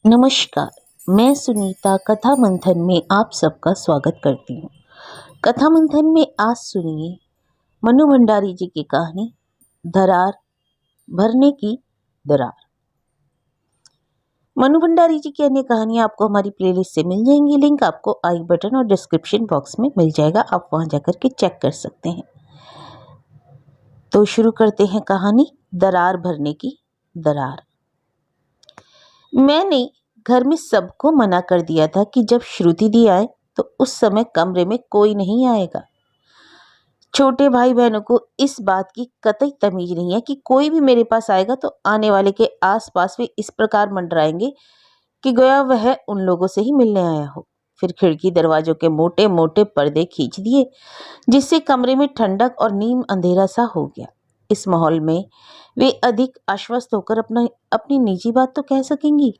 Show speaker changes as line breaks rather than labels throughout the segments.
नमस्कार। मैं सुनीता कथा मंथन में आप सबका स्वागत करती हूँ। कथा मंथन में आज सुनिए मनु भंडारी जी की कहानी दरार भरने की दरार। मनु भंडारी जी की अन्य कहानियां आपको हमारी प्लेलिस्ट से मिल जाएंगी। लिंक आपको आई बटन और डिस्क्रिप्शन बॉक्स में मिल जाएगा, आप वहां जाकर के चेक कर सकते हैं। तो शुरू करते हैं कहानी दरार भरने की दरार। मैंने घर में सबको मना कर दिया था कि जब श्रुति दी आए तो उस समय कमरे में कोई नहीं आएगा। छोटे भाई बहनों को इस बात की कतई तमीज नहीं है कि कोई भी मेरे पास आएगा तो आने वाले के आसपास वे इस प्रकार मंडराएंगे कि गोया वह उन लोगों से ही मिलने आया हो। फिर खिड़की दरवाजों के मोटे मोटे पर्दे खींच दिए, जिससे कमरे में ठंडक और नीम अंधेरा सा हो गया। इस माहौल में वे अधिक आश्वस्त होकर अपनी निजी बात तो कह सकेंगी।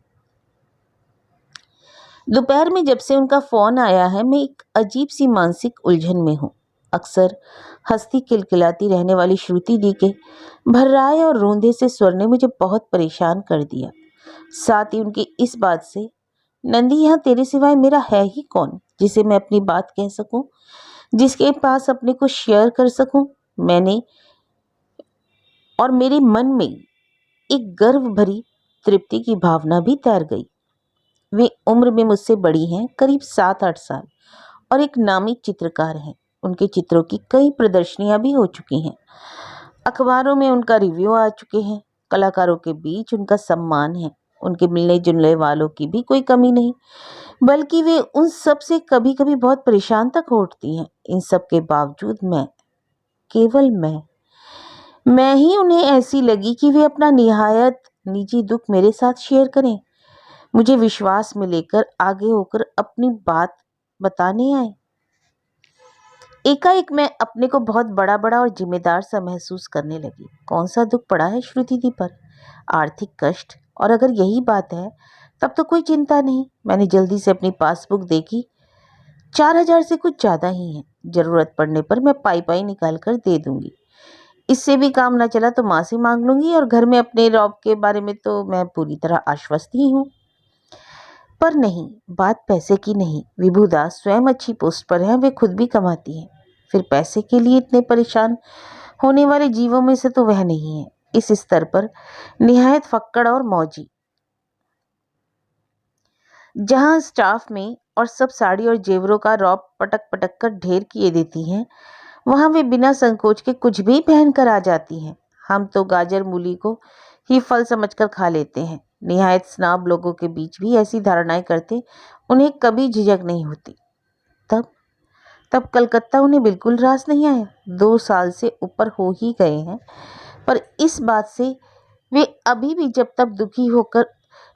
दोपहर में जब से उनका फोन आया है, मैं एक अजीब सी मानसिक उलझन में हूँ। अक्सर हंसती खिलखिलाती रहने वाली श्रुति दी के भर्राए और रोंदे से स्वर ने मुझे बहुत परेशान कर दिया। साथ ही उनकी इस बात से, नंदी यहाँ तेरे सिवाय मेरा है ही कौन जिसे मैं अपनी बात कह सकूं, जिसके पास अपने को शेयर कर सकूं। मैंने और मेरे मन में एक गर्व भरी तृप्ति की भावना भी तैर गई। वे उम्र में मुझसे बड़ी हैं, करीब 7-8 साल, और एक नामी चित्रकार हैं। उनके चित्रों की कई प्रदर्शनियां भी हो चुकी हैं। अखबारों में उनका रिव्यू आ चुके हैं। कलाकारों के बीच उनका सम्मान है। उनके मिलने जुलने वालों की भी कोई कमी नहीं, बल्कि वे उन सब से कभी कभी बहुत परेशान तक हो उठती हैं। इन सब के बावजूद मैं, केवल मैं ही उन्हें ऐसी लगी कि वे अपना निहायत निजी दुख मेरे साथ शेयर करें, मुझे विश्वास में लेकर आगे होकर अपनी बात बताने आए। एकाएक मैं अपने को बहुत बड़ा बड़ा और जिम्मेदार सा महसूस करने लगी। कौन सा दुख पड़ा है श्रुति दी पर? आर्थिक कष्ट? और अगर यही बात है तब तो कोई चिंता नहीं। मैंने जल्दी से अपनी पासबुक देखी। 4,000 से कुछ ज्यादा ही है। जरूरत पड़ने पर मैं पाई निकाल कर दे दूंगी। इससे भी काम न चला तो माँ से मांग लूंगी, और घर में अपने रॉब के बारे में तो मैं पूरी तरह आश्वस्त ही हूँ। पर नहीं, बात पैसे की नहीं। विभुदास स्वयं अच्छी पोस्ट पर हैं, वे खुद भी कमाती हैं। फिर पैसे के लिए इतने परेशान होने वाले जीवों में से तो वह नहीं है। इस स्तर पर निहायत फक्कड़ और मौजी, जहां स्टाफ में और सब साड़ी और जेवरों का रौब पटक पटक कर ढेर किए देती हैं, वहां वे बिना संकोच के कुछ भी पहन कर आ जाती हैं। हम तो गाजर मूली को ही फल समझकर खा लेते हैं। निहायत स्नाब लोगों के बीच भी ऐसी धारणाएं करते उन्हें कभी झिझक नहीं होती। तब तब कलकत्ता उन्हें बिल्कुल रास नहीं आया। 2 साल से ऊपर हो ही गए हैं, पर इस बात से वे अभी भी जब तक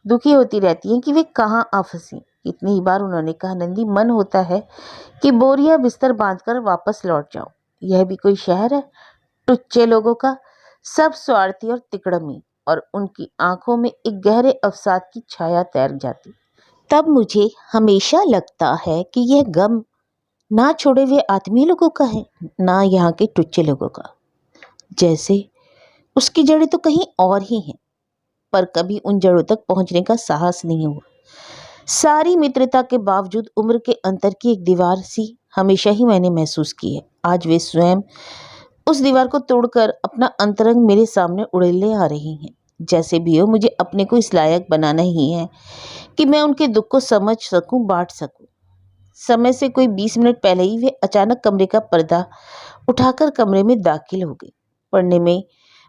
दुखी होती रहती हैं कि वे कहाँ आ फंसी। कितनी ही बार उन्होंने कहा, नंदी मन होता है कि बोरिया बिस्तर बांधकर वापस लौट जाओ। यह भी कोई शहर है टुच्चे लोगों का, सब स्वार्थी और तिकड़मी। और उनकी आंखों में एक गहरे अवसाद की छाया तैर जाती। तब मुझे हमेशा लगता है कि यह गम ना छोड़े हुए आदमी लोगों का है, ना यहाँ के टुच्चे लोगों का। जैसे उसकी जड़ें तो कहीं और ही हैं, पर कभी उन जड़ों तक पहुंचने का साहस नहीं हुआ। सारी मित्रता के बावजूद उम्र के अंतर की एक दीवार सी हमेशा ही मैंने महसूस की है। आज वे स्वयं उस दीवार को तोड़कर अपना अंतरंग मेरे सामने उड़ेले आ रही हैं। जैसे भी हो, मुझे अपने को इस लायक बनाना ही है कि मैं उनके दुख को समझ सकूं, बांट सकूं। समय से कोई 20 मिनट पहले ही वे अचानक कमरे का पर्दा उठाकर कमरे में दाखिल हो गई। पढ़ने में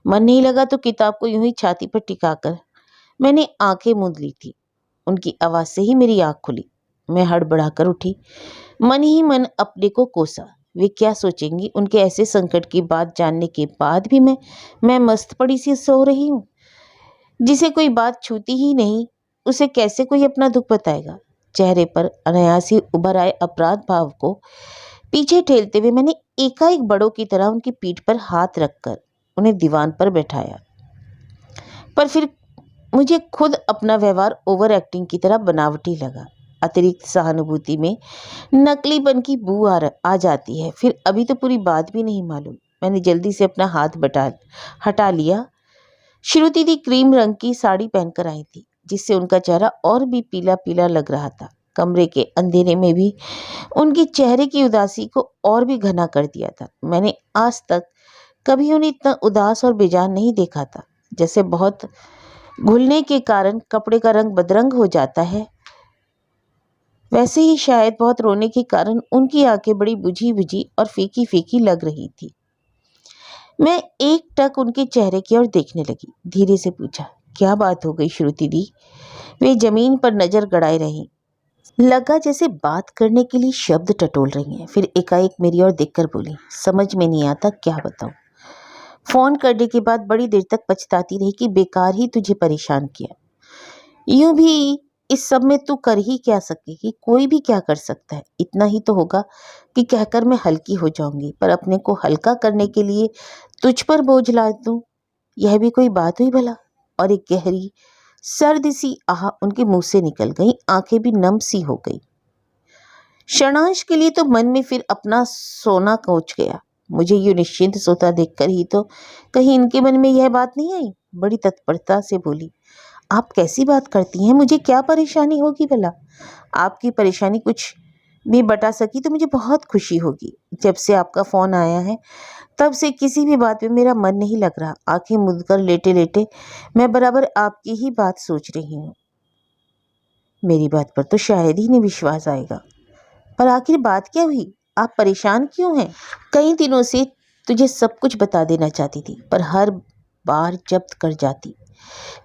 मन नहीं लगा तो किताब को यूं ही छाती पर टिकाकर मैंने आंखें मूंद ली थी। उनकी आवाज से ही मेरी आंख खुली। मैं हड़बड़ाकर उठी, मन ही मन अपने को कोसा। वे क्या सोचेंगी? उनके ऐसे संकट की बात जानने के बाद भी मैं मस्त पड़ी सी सो रही हूँ। जिसे कोई बात छूती ही नहीं, उसे कैसे कोई अपना दुख बताएगा? चेहरे पर अनायास ही उभर आए अपराध भाव को पीछे ठेलते हुए मैंने एकाएक बड़ों की तरह उनकी पीठ पर हाथ रखकर उन्हें दीवान पर बैठाया। पर फिर मुझे खुद अपना व्यवहार ओवर एक्टिंग की तरह बनावटी लगा। अतिरिक्त सहानुभूति में नकलीपन की बू आ जाती है। फिर अभी तो पूरी बात भी नहीं मालूम। मैंने जल्दी से अपना हाथ हटा लिया। श्रुति दी क्रीम रंग की साड़ी पहनकर आई थी। जिससे उनका चेहरा और भी पीला पीला लग रहा था। कमरे के अंधेरे में भी उनके चेहरे की उदासी को और भी घना कर दिया था। मैंने आज तक कभी उन्हें इतना उदास और बेजान नहीं देखा था। जैसे बहुत घुलने के कारण कपड़े का रंग बदरंग हो जाता है, वैसे ही शायद बहुत रोने के कारण उनकी आंखें बड़ी बुझी बुझी और फीकी फीकी लग रही थी। मैं एकटक उनके चेहरे की ओर देखने लगी। धीरे से पूछा, क्या बात हो गई श्रुति दी? वे जमीन पर नजर गड़ाए रही। लगा जैसे बात करने के लिए शब्द टटोल रही हैं। फिर एकाएक मेरी ओर देखकर बोली, समझ में नहीं आता क्या बताऊं। फोन करने के बाद बड़ी देर तक पछताती रही कि बेकार ही तुझे परेशान किया। यूं भी इस सब में तू कर ही क्या सकेगी? कोई भी क्या कर सकता है? इतना ही तो होगा कि कहकर मैं हल्की हो जाऊंगी, पर अपने को हल्का करने के लिए तुझ पर बोझ ला दूं, यह भी कोई बात हुई भला? और एक गहरी सर्द सी आह उनके मुंह से निकल गई। आंखें भी नम सी हो गई। क्षणांश के लिए तो मन में फिर अपना सोना कोच गया। मुझे यूं निश्चिंत सोता देखकर ही तो कहीं इनके मन में यह बात नहीं आई। बड़ी तत्परता से बोली, आप कैसी बात करती हैं? मुझे क्या परेशानी होगी भला? आपकी परेशानी कुछ भी बता सकी तो मुझे बहुत खुशी होगी। जब से आपका फोन आया है तब से किसी भी बात में मेरा मन नहीं लग रहा। आंखें मूंदकर लेटे लेटे मैं बराबर आपकी ही बात सोच रही हूँ। मेरी बात पर तो शायद ही नहीं विश्वास आएगा, पर आखिर बात क्या हुई? आप परेशान क्यों हैं? कई दिनों से तुझे सब कुछ बता देना चाहती थी, पर हर बार जब्त कर जाती।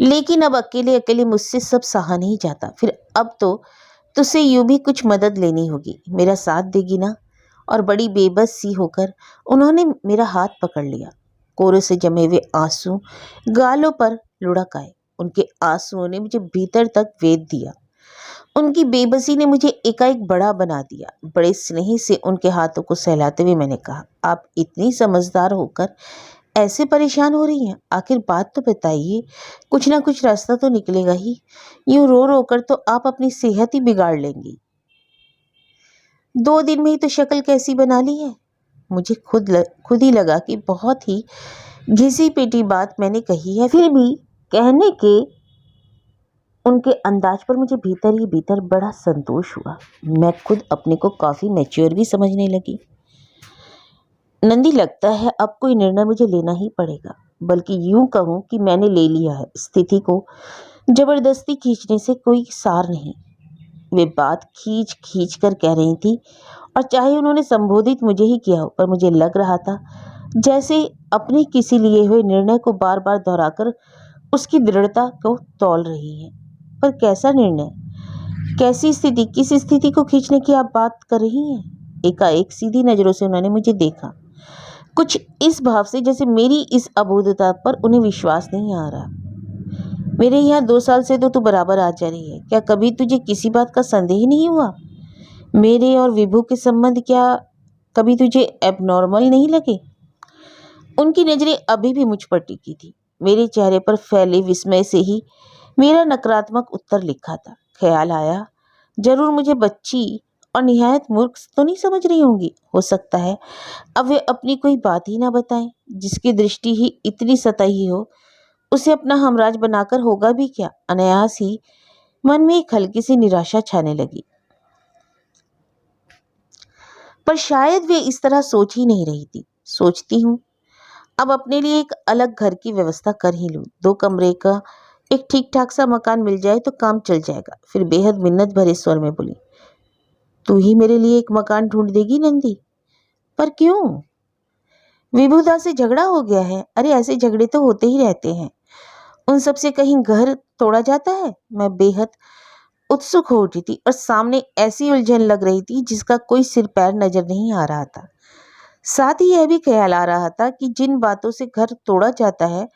लेकिन अब अकेले अकेले मुझसे सब सहा नहीं जाता। फिर अब तो तुझसे यूं भी कुछ मदद लेनी होगी। मेरा साथ देगी ना? और बड़ी बेबस सी होकर उन्होंने मेरा हाथ पकड़ लिया। कोरों से जमे हुए आंसू गालों पर लुढ़क आए। उनके आंसुओं ने मुझे भीतर तक वेध दिया। उनकी बेबसी ने मुझे एकाएक बड़ा बना दिया। बड़े स्नेह से उनके हाथों को सहलाते हुए मैंने कहा, आप इतनी समझदार होकर ऐसे परेशान हो रही हैं? आखिर बात तो बताइए, कुछ ना कुछ रास्ता तो निकलेगा ही। यूं रो रो कर तो आप अपनी सेहत ही बिगाड़ लेंगी। 2 दिन में ही तो शक्ल कैसी बना ली है। मुझे खुद ही लगा कि बहुत ही घिसी पिटी बात मैंने कही है। फिर भी कहने के उनके अंदाज पर मुझे भीतर ही भीतर बड़ा संतोष हुआ। मैं खुद अपने को काफी मैच्योर भी समझने लगी। नंदी, लगता है अब कोई निर्णय मुझे लेना ही पड़ेगा, बल्कि यूं कहूं कि मैंने ले लिया है। स्थिति को जबरदस्ती खींचने से कोई सार नहीं। वे बात खींच खींच कर कह रही थी, और चाहे उन्होंने संबोधित मुझे ही किया हो, पर मुझे लग रहा था जैसे अपने किसी लिए हुए निर्णय को बार बार दोहराकर उसकी दृढ़ता को तौल रही है। पर कैसा निर्णय? कैसी स्थिति? किस स्थिति को खींचने की आप बात कर रही हैं? एकाएक सीधी नजरों से उन्होंने मुझे देखा, कुछ इस भाव से जैसे मेरी इस अबोधता पर उन्हें विश्वास नहीं आ रहा। मेरे यहाँ 2 साल से तो तू बराबर आ जा रही है, क्या कभी तुझे किसी बात का संदेह नहीं हुआ? मेरे और विभू के संबंध क्या कभी तुझे एबनॉर्मल नहीं लगे? उनकी नजरें अभी भी मुझ पर टिकी थी। मेरे चेहरे पर फैले विस्मय से ही मेरा नकारात्मक उत्तर लिखा था। ख्याल आया, जरूर मुझे बच्ची और निहायत मूर्ख तो नहीं समझ रही होंगी। हो सकता है अब वे अपनी कोई बात ही ना बताएं। जिसकी दृष्टि ही इतनी सतही हो, उसे अपना हमराज बनाकर होगा भी क्या? अनायास ही मन में एक हल्की सी निराशा छाने लगी। पर शायद वे इस तरह सोच ही नहीं रही थी। सोचती हूँ अब अपने लिए एक अलग घर की व्यवस्था कर ही लूं। 2 कमरे का एक ठीक ठाक सा मकान मिल जाए तो काम चल जाएगा। फिर बेहद मिन्नत भरे स्वर में बोली, तू ही मेरे लिए एक मकान ढूंढ देगी नंदी? पर क्यों? विभुदा से झगड़ा हो गया है? अरे ऐसे झगड़े तो होते ही रहते हैं। उन सब से कहीं घर तोड़ा जाता है? मैं बेहद उत्सुक हो उठी थी और सामने ऐसी उलझन लग रही थी जिसका कोई सिर पैर नजर नहीं आ रहा था। साथ ही यह भी ख्याल आ रहा था कि जिन बातों से घर तोड़ा जाता है,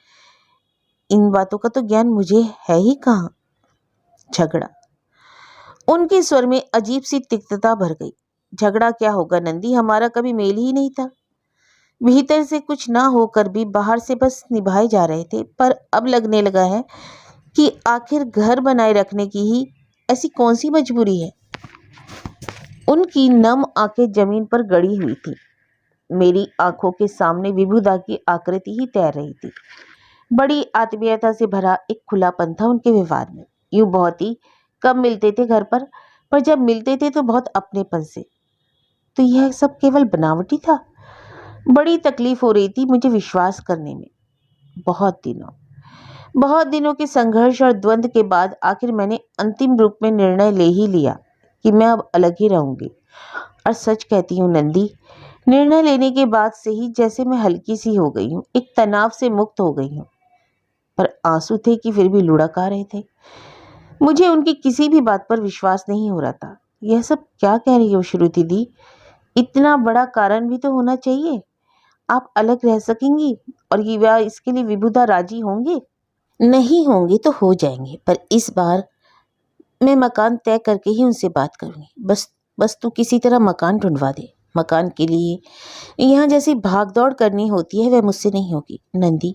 इन बातों का तो ज्ञान मुझे है ही कहाँ। झगड़ा। उनके स्वर में अजीब सी तिक्तता भर गई। झगड़ा क्या होगा नंदी, हमारा कभी मेल ही नहीं था। भीतर से कुछ ना होकर भी बाहर से बस निभाए जा रहे थे। पर अब लगने लगा है कि आखिर घर बनाए रखने की ही ऐसी कौन सी मजबूरी है। उनकी नम आंखें जमीन पर गड़ी हुई थी। मेरी आंखों के सामने विभुदा की आकृति ही तैर रही थी। बड़ी आत्मीयता से भरा एक खुलापन था उनके व्यवहार में। यूँ बहुत ही कम मिलते थे घर पर जब मिलते थे तो बहुत अपनेपन से। तो यह सब केवल बनावटी था? बड़ी तकलीफ हो रही थी मुझे विश्वास करने में। बहुत दिनों के संघर्ष और द्वंद के बाद आखिर मैंने अंतिम रूप में निर्णय ले ही लिया कि मैं अब अलग ही रहूंगी। और सच कहती हूँ नंदी, निर्णय लेने के बाद से ही जैसे मैं हल्की सी हो गई हूँ, एक तनाव से मुक्त हो गई हूँ। पर आंसू थे कि फिर भी लुढ़क आ रहे थे। मुझे उनकी किसी भी बात पर विश्वास नहीं हो रहा था। यह सब क्या कह रही हो श्रुति दी? इतना बड़ा कारण भी तो होना चाहिए। आप अलग रह सकेंगी और ये वह इसके लिए विभुदा राजी होंगे? नहीं होंगे तो हो जाएंगे, पर इस बार मैं मकान तय करके ही उनसे बात करूंगी। बस तू किसी तरह मकान ढूंढवा दे। मकान के लिए यहाँ जैसी भागदौड़ करनी होती है वह मुझसे नहीं होगी नंदी।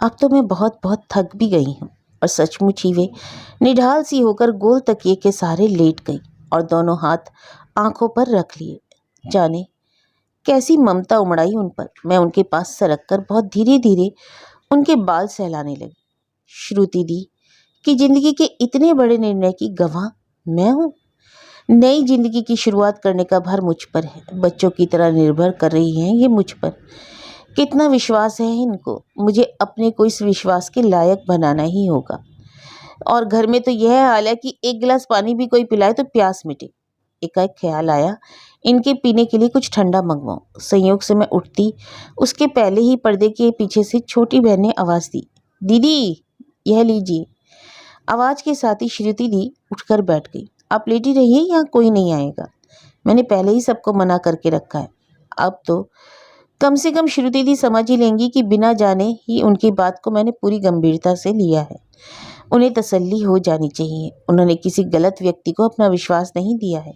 अब तो मैं बहुत बहुत थक भी गई हूँ। और सचमुच ही वे निढाल सी होकर गोल तकिए के सहारे लेट गई और दोनों हाथ आंखों पर रख लिए। जाने कैसी ममता उमड़ाई उन पर। मैं उनके पास सरक कर बहुत धीरे धीरे उनके बाल सहलाने लगी। श्रुति दी कि जिंदगी के इतने बड़े निर्णय की गवाह मैं हूँ। नई जिंदगी की शुरुआत करने का भार मुझ पर है। बच्चों की तरह निर्भर कर रही हैं ये मुझ पर। कितना विश्वास है इनको। मुझे अपने को इस विश्वास के लायक बनाना ही होगा। और घर में तो यह हाल है कि एक गिलास पानी भी कोई पिलाए तो प्यास मिटे। एकाएक ख्याल आया इनके पीने के लिए कुछ ठंडा मंगवाऊं। संयोग से मैं उठती उसके पहले ही पर्दे के पीछे से छोटी बहन ने आवाज दी, दीदी यह लीजिए। आवाज के साथ ही श्रुति दी उठकर बैठ गई। आप लेटी रहिए, यहाँ कोई नहीं आएगा। मैंने पहले ही सबको मना करके रखा है। अब तो कम से कम श्रुति दी समझ ही लेंगी कि बिना जाने ही उनकी बात को मैंने पूरी गंभीरता से लिया है। उन्हें तसल्ली हो जानी चाहिए। उन्होंने किसी गलत व्यक्ति को अपना विश्वास नहीं दिया है।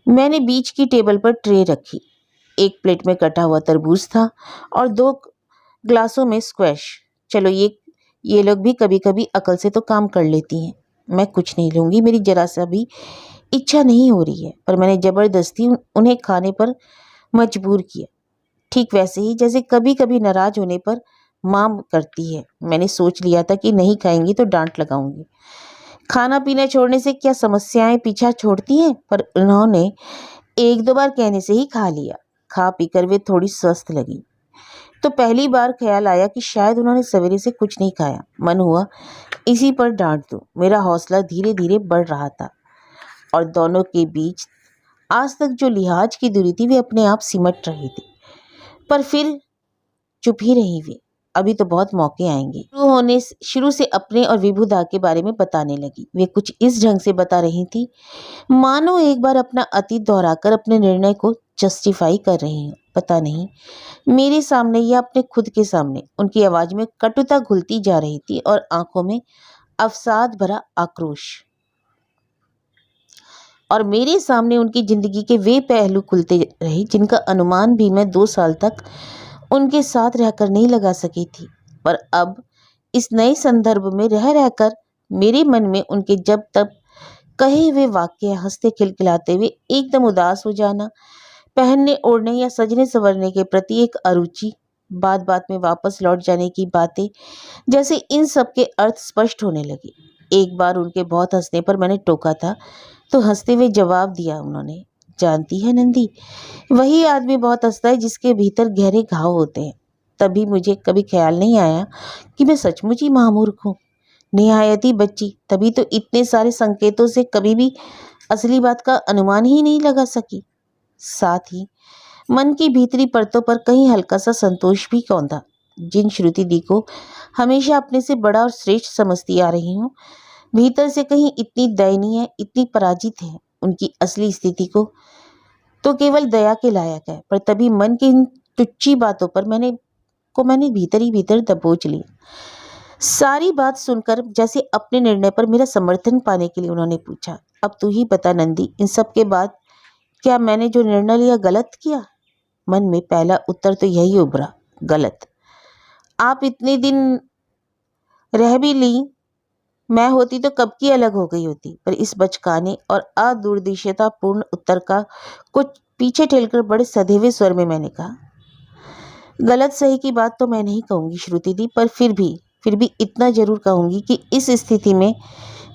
मैंने बीच की टेबल पर ट्रे रखी। एक प्लेट में कटा हुआ तरबूज था और 2 ग्लासों में स्क्वैश। चलो ये लोग भी कभी कभी अकल से तो काम कर लेती हैं। मैं कुछ नहीं लूँगी, मेरी जरा सा भी इच्छा नहीं हो रही है, पर मैंने जबरदस्ती उन्हें खाने पर मजबूर किया। ठीक वैसे ही जैसे कभी कभी नाराज होने पर माँ करती है। मैंने सोच लिया था कि नहीं खाएंगी तो डांट लगाऊंगी। खाना पीना छोड़ने से क्या समस्याएं पीछा छोड़ती हैं, पर उन्होंने 1-2 बार कहने से ही खा लिया। खा पीकर वे थोड़ी स्वस्थ लगी तो पहली बार ख्याल आया कि शायद उन्होंने सवेरे से कुछ नहीं खाया। मन हुआ इसी पर डांट दूं। मेरा हौसला धीरे धीरे बढ़ रहा था और दोनों के बीच आज तक जो लिहाज की दूरी थी वे अपने आप सिमट रही थी। पर फिर चुप ही रही वे। अभी तो बहुत मौके आएंगे। शुरू से अपने और विभुदा के बारे में बताने लगी। वे कुछ इस ढंग से बता रही थी मानो एक बार अपना अतीत दोहराकर अपने निर्णय को जस्टिफाई कर रही हूँ। पता नहीं मेरे सामने या अपने खुद के सामने। उनकी आवाज में कटुता घुलती जा रही थी और आंखों में अवसाद भरा आक्रोश। और मेरे सामने उनकी जिंदगी के वे पहलू खुलते रहे जिनका अनुमान भी मैं 2 साल तक उनके साथ रहकर नहीं लगा सकी थी। पर अब इस नए संदर्भ में रह रहकर मेरे मन में उनके जब तब कहे हुए वाक्य, हंसते खिलखिलाते हुए एकदम उदास हो जाना, पहनने ओढ़ने या सजने संवरने के प्रति एक अरुचि, बात बात में वापस लौट जाने की बातें, जैसे इन सब के अर्थ स्पष्ट होने लगे। एक बार उनके बहुत हंसने पर मैंने टोका था तो हंसते हुए जवाब दिया उन्होंने, जानती है नंदी, वही आदमी बहुत हंसता है जिसके भीतर गहरे घाव होते हैं। तभी मुझे कभी ख्याल नहीं आया कि मैं सचमुच ही महामूर्ख हूँ, निहायत ही बच्ची। तभी तो इतने सारे संकेतों से कभी भी असली बात का अनुमान ही नहीं लगा सकी। साथ ही मन की भीतरी परतों पर कहीं हल्का सा संतोष भी कौंधा। जिन श्रुति दी को हमेशा अपने से बड़ा और श्रेष्ठ समझती आ रही हूँ, भीतर से कहीं इतनी दयनीय, इतनी पराजित है। उनकी असली स्थिति को तो केवल दया के लायक है। पर तभी मन की इन तुच्छी बातों पर मैंने भीतर ही भीतर दबोच लिया। सारी बात सुनकर जैसे अपने निर्णय पर मेरा समर्थन पाने के लिए उन्होंने पूछा, अब तू ही बता नंदी, इन सब के बाद क्या मैंने जो निर्णय लिया गलत किया? मन में पहला उत्तर तो यही उभरा, गलत। आप इतने दिन रह भी ली, मैं होती तो कब की अलग हो गई होती। पर इस बचकाने और अदूरदिशितापूर्ण उत्तर का कुछ पीछे ठेलकर बड़े सधेवे स्वर में मैंने कहा, गलत सही की बात तो मैं नहीं कहूँगी श्रुति दी, पर फिर भी इतना जरूर कहूँगी कि इस स्थिति में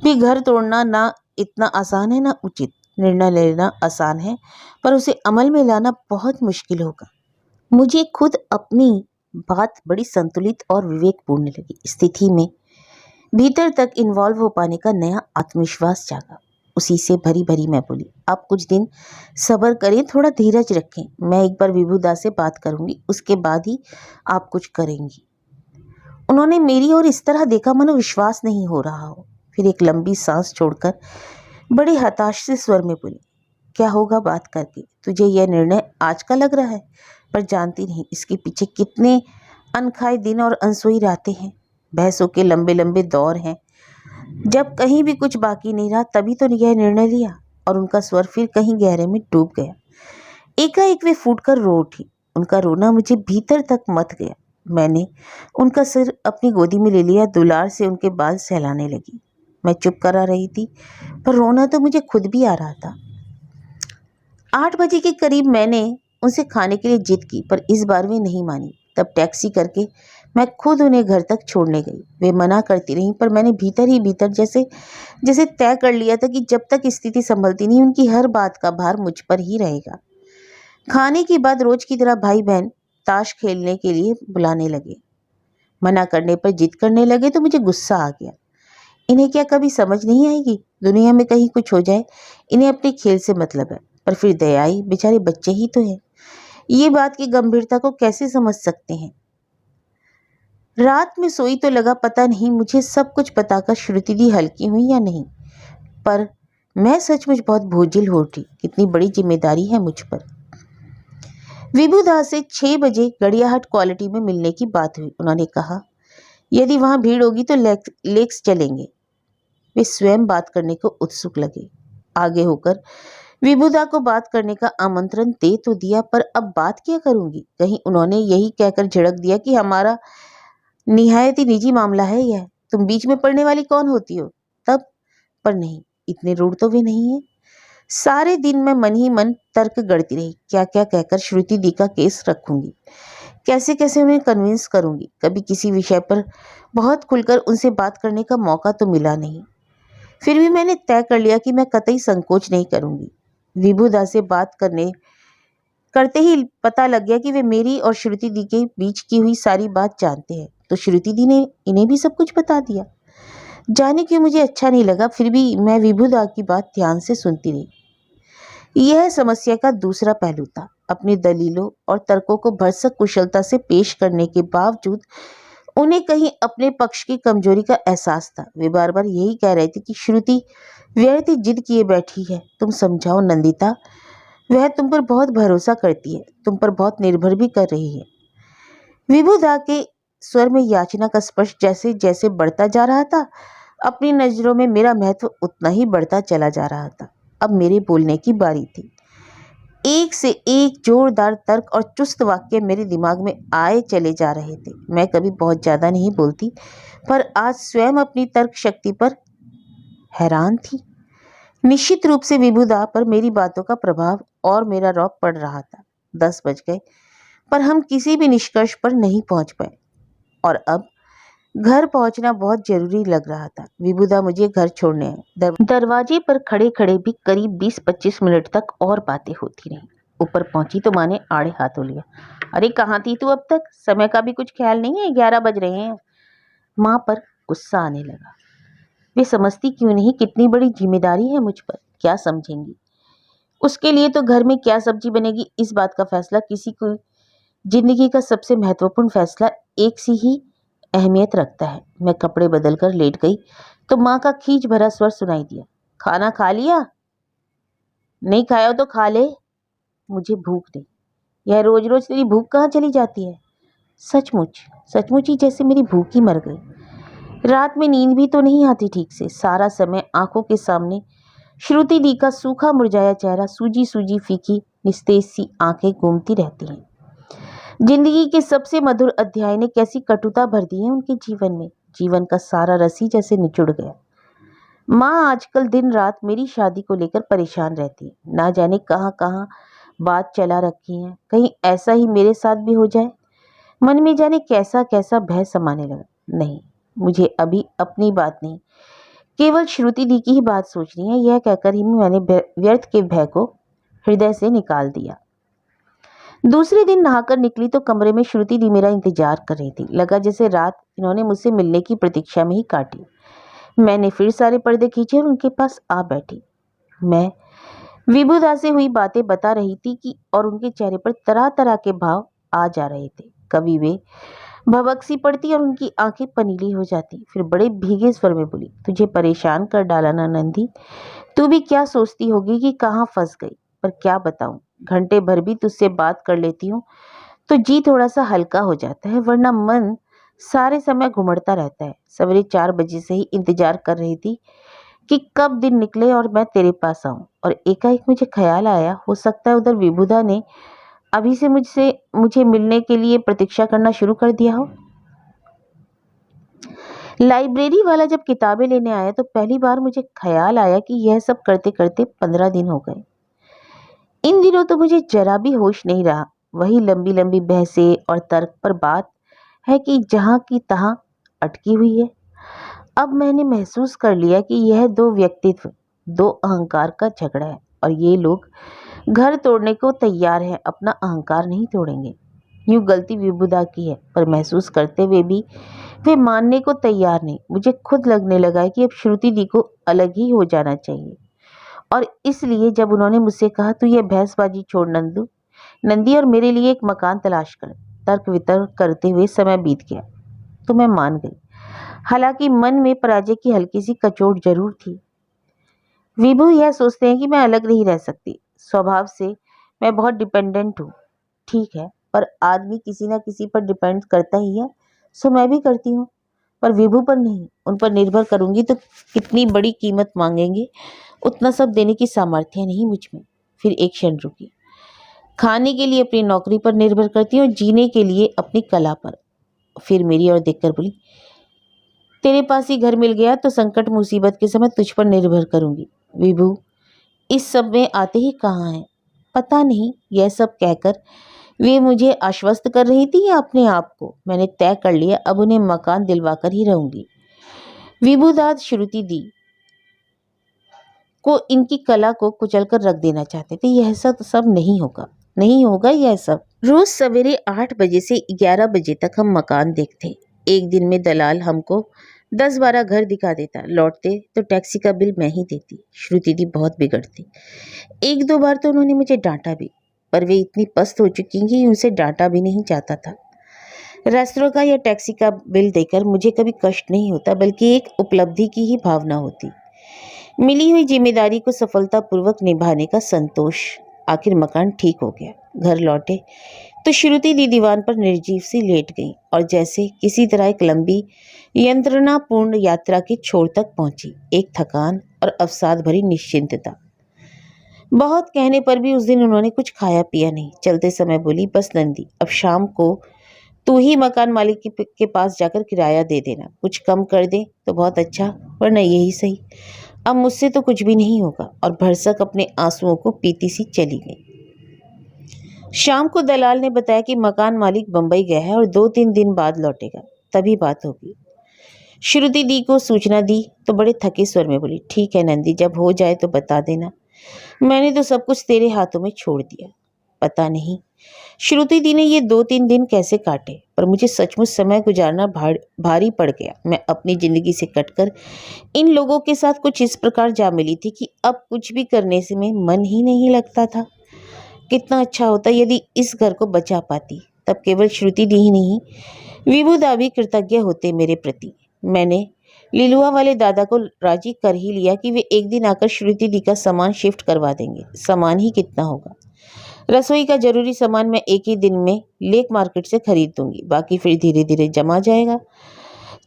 भी घर तोड़ना ना इतना आसान है ना उचित। निर्णय लेना आसान है, पर उसे अमल में लाना बहुत मुश्किल होगा। मुझे खुद अपनी बात बड़ी संतुलित और विवेकपूर्ण लगी। स्थिति में भीतर तक इन्वॉल्व हो पाने का नया आत्मविश्वास जागा। उसी से भरी भरी मैं बोली, आप कुछ दिन सब्र करें, थोड़ा धीरज रखें। मैं एक बार विभुदा से बात करूंगी, उसके बाद ही आप कुछ करेंगी। उन्होंने मेरी ओर इस तरह देखा मानो विश्वास नहीं हो रहा हो। फिर एक लंबी सांस छोड़कर बड़े हताश से स्वर में बोली, क्या होगा बात करके? तुझे यह निर्णय आज का लग रहा है, पर जानती नहीं इसके पीछे कितने अनखाए दिन और अनसोई रातें हैं। बहसों के लंबे लंबे दौर हैं। जब कहीं भी कुछ बाकी नहीं रहा तभी तो यह निर्णय लिया। और उनका स्वर फिर कहीं गहरे में डूब गया। एकाएक वे फूटकर रो उठी। उनका रोना मुझे भीतर तक मथ गया। मैंने उनका सिर अपनी गोदी में ले लिया, दुलार से उनके बाल सहलाने लगी। मैं चुप करा रही थी, पर रोना तो मुझे खुद भी आ रहा था। 8 बजे के करीब मैंने उनसे खाने के लिए जिद की, पर इस बार वे नहीं मानी। तब टैक्सी करके मैं खुद उन्हें घर तक छोड़ने गई। वे मना करती रहीं, पर मैंने भीतर ही भीतर जैसे जैसे तय कर लिया था कि जब तक स्थिति संभलती नहीं, उनकी हर बात का भार मुझ पर ही रहेगा। खाने के बाद रोज की तरह भाई बहन ताश खेलने के लिए बुलाने लगे। मना करने पर जिद करने लगे तो मुझे गुस्सा आ गया। इन्हें क्या कभी समझ नहीं आएगी? दुनिया में कहीं कुछ हो जाए, इन्हें अपने खेल से मतलब है। पर फिर दया आई, बेचारे बच्चे ही तो हैं। ये बात की गंभीरता को कैसे समझ सकते हैं? रात में सोई तो लगा पता नहीं मुझे सब कुछ बताकर श्रुति दी हल्की हुई या नहीं, पर मैं सचमुच बहुत बोझिल हो उठी। कितनी बड़ी जिम्मेदारी है मुझ पर। विभुदा से 6 बजे गड़ियाहाट क्वालिटी में मिलने की बात हुई। उन्होंने कहा यदि वहां भीड़ होगी तो लेक्स चलेंगे। वे स्वयं बात करने को उत्सुक लगे। आगे होकर विभुदा को बात करने का आमंत्रण दे तो दिया, पर अब बात क्या करूंगी? कहीं उन्होंने यही कहकर झिड़क दिया कि हमारा निहायत ही निजी मामला है यह, तुम बीच में पड़ने वाली कौन होती हो? तब पर नहीं, इतने रूढ़ तो वे नहीं है। सारे दिन मैं मन ही मन तर्क गढ़ती रही। क्या क्या कहकर श्रुति दी का केस रखूंगी, कैसे कैसे उन्हें कन्विंस करूंगी। कभी किसी विषय पर बहुत खुलकर उनसे बात करने का मौका तो मिला नहीं। फिर भी मैंने तय कर लिया कि मैं कतई संकोच नहीं करूंगी। विभुदा से बात करते ही पता लग गया कि वे मेरी और श्रुति दी के बीच की हुई सारी बात जानते हैं, तो श्रुति दी ने इन्हें भी सब कुछ बता दिया। जाने क्यों मुझे अच्छा नहीं लगा, फिर भी मैं विभुदा की बात ध्यान से सुनती रही। यह समस्या का दूसरा पहलू था। अपनी दलीलों और तर्कों को भरसक कुशलता से पेश करने के बावजूद उन्हें कहीं अपने पक्ष की कमजोरी का एहसास था। वे बार बार यही कह रहे थे कि श्रुति व्यर्थ जिद किए बैठी है, तुम समझाओ नंदिता, वह तुम पर बहुत भरोसा करती है, तुम पर बहुत निर्भर भी कर रही है। विभुदा के स्वर में याचना का स्पर्श जैसे जैसे बढ़ता जा रहा था, अपनी नजरों में मेरा महत्व उतना ही बढ़ता चला जा रहा था। अब मेरे बोलने की बारी थी। एक से एक जोरदार तर्क और चुस्त वाक्य मेरे दिमाग में आए चले जा रहे थे। मैं कभी बहुत ज्यादा नहीं बोलती, पर आज स्वयं अपनी तर्क शक्ति पर हैरान थी। निश्चित रूप से विभुदा पर मेरी बातों का प्रभाव और मेरा रौब पड़ रहा था। 10 बज गए, पर हम किसी भी निष्कर्ष पर नहीं पहुंच पाए और अब घर पहुंचना बहुत जरूरी लग रहा था। विभुदा मुझे घर छोड़ने आए। दरवाजे पर खड़े खड़े भी करीब 20-25 मिनट तक और बातें होती रहीं। ऊपर पहुंची तो माँ ने आड़े हाथों लिया, अरे कहाँ थी तू अब तक? समय का भी कुछ ख्याल नहीं है, 11 बज रहे हैं। माँ पर गुस्सा आने लगा। वे समझती क्यों नहीं कितनी बड़ी जिम्मेदारी है मुझ पर? क्या समझेंगी? उसके लिए तो घर में क्या सब्जी बनेगी, इस बात का फैसला किसी को जिंदगी का सबसे महत्वपूर्ण फैसला एक सी ही अहमियत रखता है। मैं कपड़े बदलकर लेट गई तो माँ का खींच भरा स्वर सुनाई दिया, खाना खा लिया? नहीं खाया हो तो खा ले, मुझे भूख नहीं। यह रोज रोज तेरी भूख कहाँ चली जाती है? सचमुच सचमुच ही जैसे मेरी भूख ही मर गई। रात में नींद भी तो नहीं आती ठीक से। सारा समय आंखों के सामने श्रुति दी का सूखा मुरझाया चेहरा, सूजी सूजी फीकी निस्तेज सी आंखें घूमती रहती हैं। जिंदगी के सबसे मधुर अध्याय ने कैसी कटुता भर दी है उनके जीवन में। जीवन का सारा रस ही जैसे निचुड़ गया। माँ आजकल दिन रात मेरी शादी को लेकर परेशान रहती है। ना जाने कहाँ कहाँ बात चला रखी है, कहीं ऐसा ही मेरे साथ भी हो जाए। मन में जाने कैसा कैसा भय समाने लगा। नहीं, मुझे अभी अपनी बात नहीं, केवल श्रुति दी की ही बात सोचनी है, यह कहकर ही मैंने व्यर्थ के भय को हृदय से निकाल दिया। दूसरे दिन नहाकर निकली तो कमरे में श्रुति दी मेरा इंतजार कर रही थी। लगा जैसे रात इन्होंने मुझसे मिलने की प्रतीक्षा में ही काटी। मैंने फिर सारे पर्दे खींचे और उनके पास आ बैठी। मैं विबुधा से हुई बातें बता रही थी कि और उनके चेहरे पर तरह तरह के भाव आ जा रहे थे। कभी वे भवक सी पड़ती और उनकी आंखें पनीली हो जाती। फिर बड़े भीगे स्वर में बोली, तुझे परेशान कर डाला ना नंदी, तू भी क्या सोचती होगी कि कहाँ फंस गई। पर क्या बताऊं, घंटे भर भी तुझसे बात कर लेती हूँ तो जी थोड़ा सा हल्का हो जाता है, वरना मन सारे समय घुमड़ता रहता है। सवेरे 4 बजे से ही इंतजार कर रही थी कि कब दिन निकले और मैं तेरे पास आऊं। और एकाएक मुझे ख्याल आया, हो सकता है उधर विबुधा ने अभी से मुझे मिलने के लिए प्रतीक्षा करना शुरू कर दिया हो। लाइब्रेरी वाला जब किताबें लेने आया तो पहली बार मुझे ख्याल आया कि यह सब करते करते 15 दिन हो गए। इन दिनों तो मुझे जरा भी होश नहीं रहा। वही लंबी लंबी बहसें और तर्क पर बात है कि जहां की तहां अटकी हुई है। अब मैंने महसूस कर लिया कि यह दो व्यक्तित्व, दो अहंकार का झगड़ा है और ये लोग घर तोड़ने को तैयार हैं, अपना अहंकार नहीं तोड़ेंगे। यूं गलती विबुधा की है, पर महसूस करते हुए भी वे मानने को तैयार नहीं। मुझे खुद लगने लगा है कि अब श्रुति दी को अलग ही हो जाना चाहिए। और इसलिए जब उन्होंने मुझसे कहा, तू ये बहसबाजी छोड़ नंदी और मेरे लिए एक मकान तलाश कर, तर्क वितर्क करते हुए समय बीत गया तो मैं मान गई। हालांकि मन में पराजय की हल्की सी कचोट जरूर थी। विभु यह सोचते हैं कि मैं अलग नहीं रह सकती। स्वभाव से मैं बहुत डिपेंडेंट हूँ, ठीक है, पर आदमी किसी न किसी पर डिपेंड करता ही है, सो मैं भी करती हूँ, पर विभु पर नहीं। उन पर निर्भर करूंगी तो कितनी बड़ी कीमत मांगेंगे, उतना सब देने की सामर्थ्य नहीं मुझ में। फिर एक क्षण रुकी। खाने के लिए अपनी नौकरी पर निर्भर करती हूँ, जीने के लिए अपनी कला पर। फिर मेरी ओर देखकर बोली, तेरे पास ही घर मिल गया तो संकट मुसीबत के समय तुझ पर निर्भर करूंगी। विभु इस सब में आते ही कहाँ है, पता नहीं। यह सब कहकर वे मुझे आश्वस्त कर रही थी या अपने आप को। मैंने तय कर लिया, अब उन्हें मकान दिलवाकर ही रहूंगी। विभुदास श्रुति दी को इनकी कला को कुचलकर रख देना चाहते थे। यह सब नहीं होगा यह सब। रोज सवेरे 8 बजे से 11 बजे तक हम मकान देखते। एक दिन में दलाल हमको 10-12 घर दिखा देता। लौटते तो टैक्सी का बिल मैं ही देती। श्रुति दी बहुत बिगड़ती। 1-2 बार तो उन्होंने मुझे डांटा भी, पर वे इतनी पस्त हो चुकी कि उनसे डांटा भी नहीं जाता था। रेस्टोरेंट का या टैक्सी का बिल देकर मुझे कभी कष्ट नहीं होता, बल्कि एक उपलब्धि की ही भावना होती। मिली हुई जिम्मेदारी को सफलतापूर्वक निभाने का संतोष। आखिर मकान ठीक हो गया। घर लौटे तो श्रुति दी दीवान पर निर्जीव सी लेट गई और जैसे किसी तरह एक लंबी यंत्रणापूर्ण यात्रा के छोर तक पहुंची। एक थकान और अवसाद भरी निश्चिंतता। बहुत कहने पर भी उस दिन उन्होंने कुछ खाया पिया नहीं। चलते समय बोली, बस नंदी, अब शाम को तू ही मकान मालिक के पास जाकर किराया दे देना। कुछ कम कर दे तो बहुत अच्छा, वरना यही सही। अब मुझसे तो कुछ भी नहीं होगा। और भरसक अपने आंसुओं को पीती सी चली गई। शाम को दलाल ने बताया कि मकान मालिक बंबई गया है और 2-3 दिन बाद लौटेगा, तभी बात होगी। श्रुति दी को सूचना दी तो बड़े थके स्वर में बोली, ठीक है नंदी, जब हो जाए तो बता देना। मैंने तो सब कुछ तेरे हाथों में छोड़ दिया। पता नहीं श्रुति दी ने ये 2-3 दिन कैसे काटे, पर मुझे सचमुच समय गुजारना भारी पड़ गया। मैं अपनी जिंदगी से कटकर इन लोगों के साथ कुछ इस प्रकार जा मिली थी कि अब कुछ भी करने से में मन ही नहीं लगता था। कितना अच्छा होता यदि इस घर को बचा पाती, तब केवल श्रुति दी ही नहीं, विभुदा भी कृतज्ञ होते मेरे प्रति। मैंने लिलुआ वाले दादा को राजी कर ही लिया कि वे एक दिन आकर श्रुति दी का सामान शिफ्ट करवा देंगे। सामान ही कितना होगा, रसोई का जरूरी सामान मैं एक ही दिन में लेक मार्केट से खरीद दूंगी, बाकी फिर धीरे धीरे जमा जाएगा।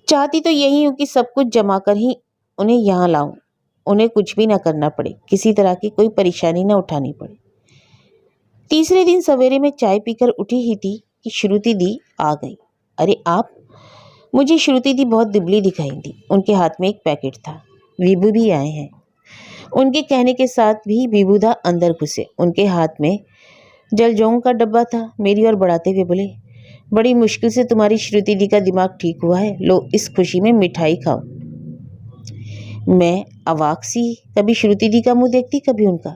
चाहती तो यही हूँ कि सब कुछ जमा कर ही उन्हें यहाँ लाऊं, उन्हें कुछ भी ना करना पड़े, किसी तरह की कोई परेशानी ना उठानी पड़े। तीसरे दिन सवेरे में चाय पीकर उठी ही थी कि श्रुति दी आ गई। अरे आप, मुझे श्रुति दी बहुत दुबली दिखाई दी। उनके हाथ में एक पैकेट था। विभु भी आए हैं। उनके कहने के साथ भी विभुदा अंदर घुसे। उनके हाथ में जलजोंग का डब्बा था। मेरी ओर बढ़ाते हुए बोले, बड़ी मुश्किल से तुम्हारी श्रुति दी का दिमाग ठीक हुआ है, लो इस खुशी में मिठाई खाओ। मैं अवाक सी कभी श्रुति दी का मुंह देखती, कभी उनका।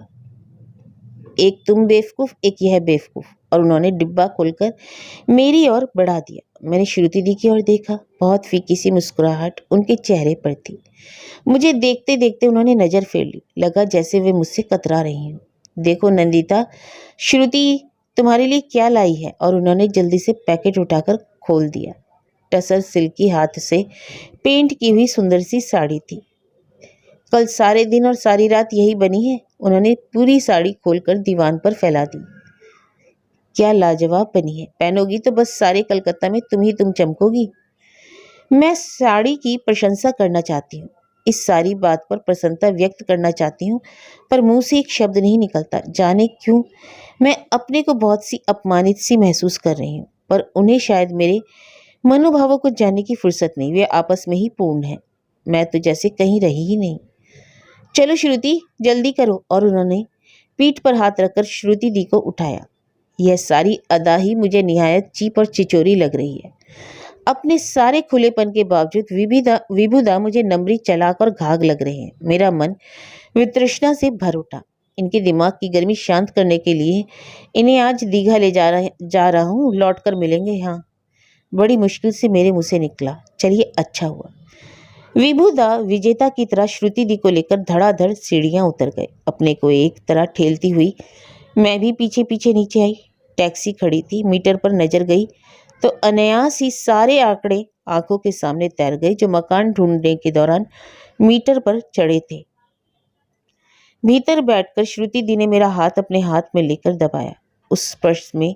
एक तुम बेवकूफ, एक यह बेवकूफ, और उन्होंने डिब्बा खोलकर मेरी ओर बढ़ा दिया। मैंने श्रुति दी की ओर देखा। बहुत फीकी सी मुस्कुराहट उनके चेहरे पर थी। मुझे देखते देखते उन्होंने नजर फेर ली। लगा जैसे वे मुझसे कतरा रही हूँ। देखो नंदिता, श्रुति तुम्हारे लिए क्या लाई है। और उन्होंने जल्दी से पैकेट उठाकर खोल दिया। टसर सिल्की हाथ से पेंट की हुई सुंदर सी साड़ी थी। कल सारे दिन और सारी रात यही बनी है। उन्होंने पूरी साड़ी खोलकर दीवान पर फैला दी। क्या लाजवाब बनी है, पहनोगी तो बस सारे कलकत्ता में तुम ही तुम चमकोगी। मैं साड़ी की प्रशंसा करना चाहती हूँ, इस सारी बात पर प्रसन्नता व्यक्त करना चाहती हूँ, पर मुंह से एक शब्द नहीं निकलता। जाने क्यों मैं अपने को बहुत सी अपमानित सी महसूस कर रही हूँ, पर उन्हें शायद मेरे मनोभावों को जानने की फुर्सत नहीं। वे आपस में ही पूर्ण हैं। मैं तो जैसे कहीं रही ही नहीं। चलो श्रुति, जल्दी करो। और उन्होंने पीठ पर हाथ रखकर श्रुति दी को उठाया। यह सारी अदा ही मुझे निहायत चीप और चिचोरी लग रही है। अपने सारे खुलेपन के बावजूद विभुदा मुझे नम्री, चालाक और घाघ लग रहे हैं। मेरा मन वितृष्णा से भर उठा। इनके दिमाग की गर्मी शांत करने के लिए इन्हें आज दीघा ले जा रहा हूँ। लौट कर मिलेंगे। हाँ, बड़ी मुश्किल से मेरे मुंह से निकला। चलिए, अच्छा हुआ। विभुदा विजेता की तरह श्रुति दी को लेकर धड़ाधड़ सीढ़ियां उतर गए। अपने को एक तरह ठेलती हुई मैं भी पीछे पीछे नीचे आई। टैक्सी खड़ी थी। मीटर पर नजर गई तो अनायास ही सारे आंकड़े आंखों के सामने तैर गए जो मकान ढूंढने के दौरान मीटर पर चढ़े थे। भीतर बैठकर श्रुति दी ने मेरा हाथ अपने हाथ में लेकर दबाया। उस स्पर्श में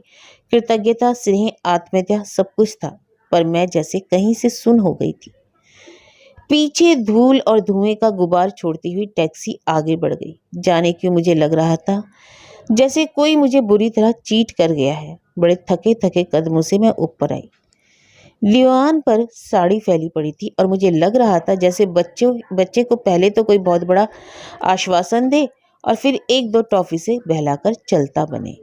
कृतज्ञता, स्नेह, आत्मीयता सब कुछ था, पर मैं जैसे कहीं से सुन हो गई थी। पीछे धूल और धुएं का गुबार छोड़ती हुई टैक्सी आगे बढ़ गई। जाने क्यों मुझे लग रहा था जैसे कोई मुझे बुरी तरह चीट कर गया है। बड़े थके थके कदमों से मैं ऊपर आई। दीवान पर साड़ी फैली पड़ी थी और मुझे लग रहा था जैसे बच्चे को पहले तो कोई बहुत बड़ा आश्वासन दे और फिर एक दो टॉफी से बहलाकर चलता बने।